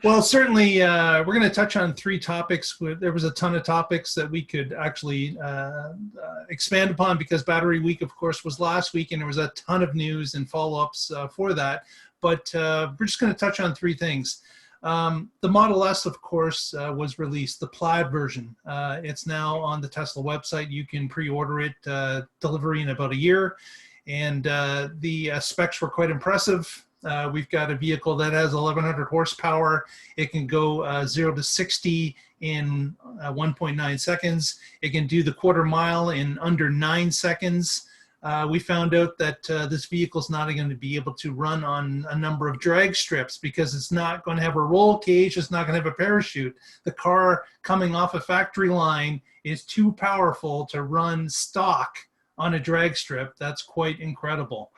Well, certainly, we're going to touch on three topics. There was a ton of topics that we could actually expand upon because Battery Week, of course, was last week, and there was a ton of news and follow-ups for that. But we're just going to touch on three things. The Model S, of course, was released, the Plaid version. It's now on the Tesla website. You can pre-order it, delivery in about a year. And the specs were quite impressive. We've got a vehicle that has 1,100 horsepower. It can go 0 to 60 in 1.9 seconds. It can do the quarter mile in under 9 seconds. We found out that this vehicle is not going to be able to run on a number of drag strips because it's not going to have a roll cage. It's not going to have a parachute. The car coming off a factory line is too powerful to run stock on a drag strip. That's quite incredible.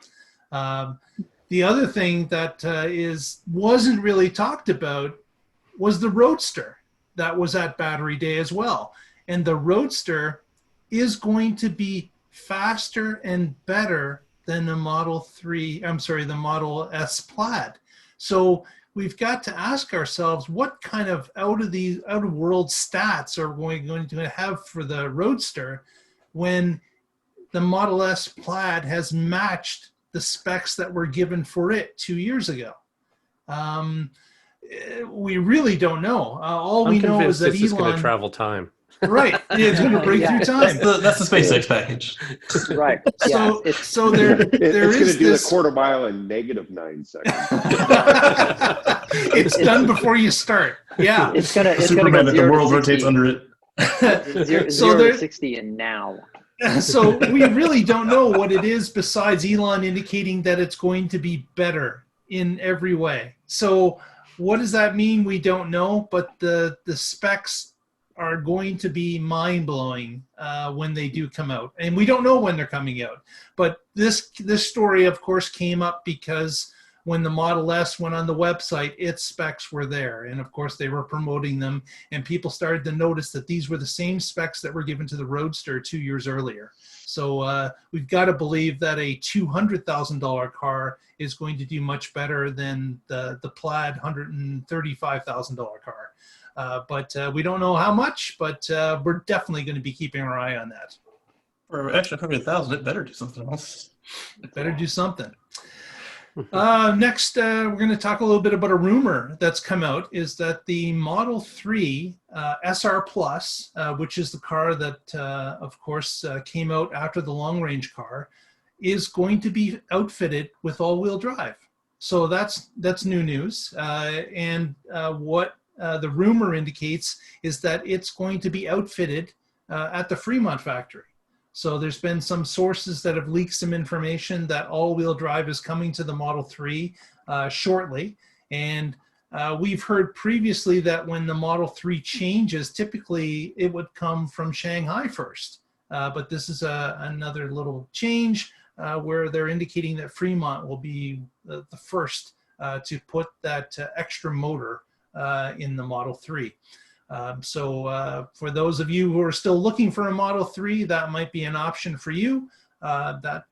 The other thing that wasn't really talked about was the Roadster that was at Battery Day as well. And the Roadster is going to be faster and better than the Model S Plaid. So we've got to ask ourselves what kind of out of world stats are we going to have for the Roadster when the Model S Plaid has matched the specs that were given for it 2 years ago. We really don't know. All we know is that Elon is going to travel time. Right, it's going to break through time. That's the SpaceX package. Right. So there it's is going to do this... the quarter mile in -9 seconds. It's done before you start. Yeah. It's gonna Superman go that the world rotates under it. zero to 60 in now. So we really don't know what it is besides Elon indicating that it's going to be better in every way. So what does that mean? We don't know, but the specs are going to be mind-blowing when they do come out. And we don't know when they're coming out. But this story, of course, came up because when the Model S went on the website, its specs were there. And of course, they were promoting them. And people started to notice that these were the same specs that were given to the Roadster 2 years earlier. So we've got to believe that a $200,000 car is going to do much better than the Plaid $135,000 car. But we don't know how much, but we're definitely going to be keeping our eye on that. For an extra 100,000, it better do something else. It better do something. Next, we're going to talk a little bit about a rumor that's come out, is that the Model 3 SR Plus, which is the car that, of course, came out after the long-range car, is going to be outfitted with all-wheel drive. So that's new news. And what the rumor indicates is that it's going to be outfitted at the Fremont factory. So there's been some sources that have leaked some information that all-wheel drive is coming to the Model 3 shortly. And we've heard previously that when the Model 3 changes, typically it would come from Shanghai first. But this is another little change where they're indicating that Fremont will be the first to put that extra motor in the Model 3. So for those of you who are still looking for a Model 3, that might be an option for you. That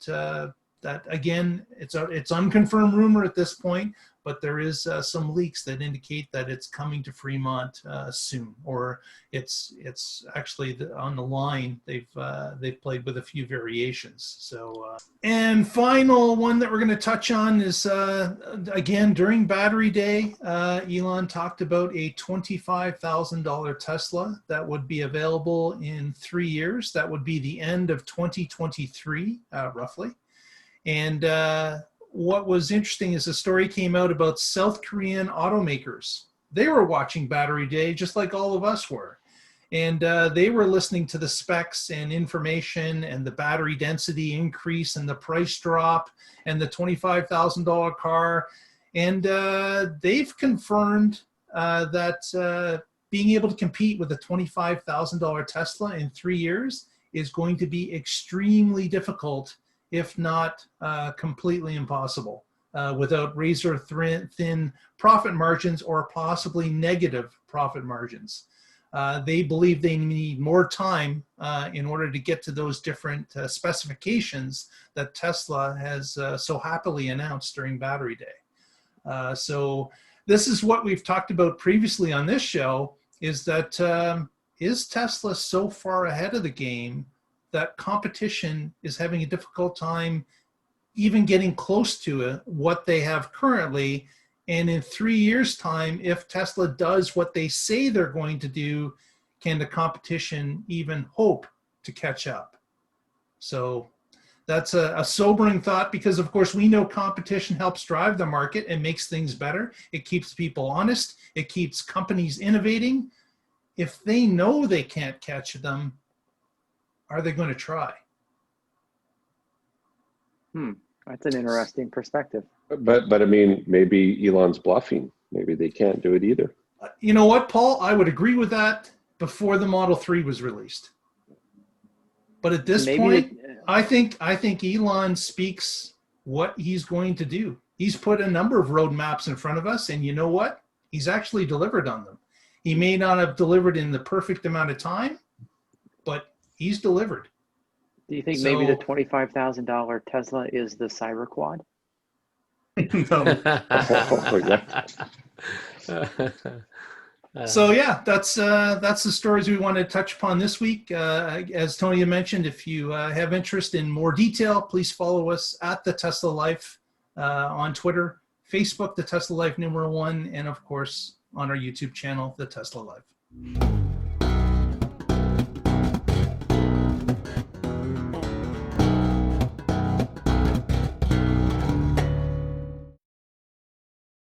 again, it's unconfirmed rumor at this point, but there is some leaks that indicate that it's coming to Fremont soon, or it's actually on the line. They've played with a few variations. So and final one that we're going to touch on is again during Battery Day, Elon talked about a $25,000 Tesla that would be available in 3 years. That would be the end of 2023, roughly. And what was interesting is a story came out about South Korean automakers. They were watching Battery Day just like all of us were. And they were listening to the specs and information and the battery density increase and the price drop and the $25,000 car. And they've confirmed that being able to compete with a $25,000 Tesla in 3 years is going to be extremely difficult, if not completely impossible, without razor-thin profit margins or possibly negative profit margins. They believe they need more time in order to get to those different specifications that Tesla has so happily announced during Battery Day. So this is what we've talked about previously on this show, is that is Tesla so far ahead of the game that competition is having a difficult time even getting close to what they have currently. And in 3 years' time, if Tesla does what they say they're going to do, can the competition even hope to catch up? So that's a sobering thought, because of course we know competition helps drive the market and makes things better. It keeps people honest. It keeps companies innovating. If they know they can't catch them, are they going to try? That's an interesting perspective. But I mean, maybe Elon's bluffing. Maybe they can't do it either. You know what, Paul? I would agree with that before the Model 3 was released. But at this point, I think Elon speaks what he's going to do. He's put a number of roadmaps in front of us, and you know what? He's actually delivered on them. He may not have delivered in the perfect amount of time, but he's delivered. Do you think maybe the $25,000 Tesla is the Cyberquad? So yeah, that's the stories we wanted to touch upon this week. As Tony had mentioned, if you have interest in more detail, please follow us at the Tesla Life on Twitter, Facebook, the Tesla Life #1, and of course on our YouTube channel, the Tesla Life.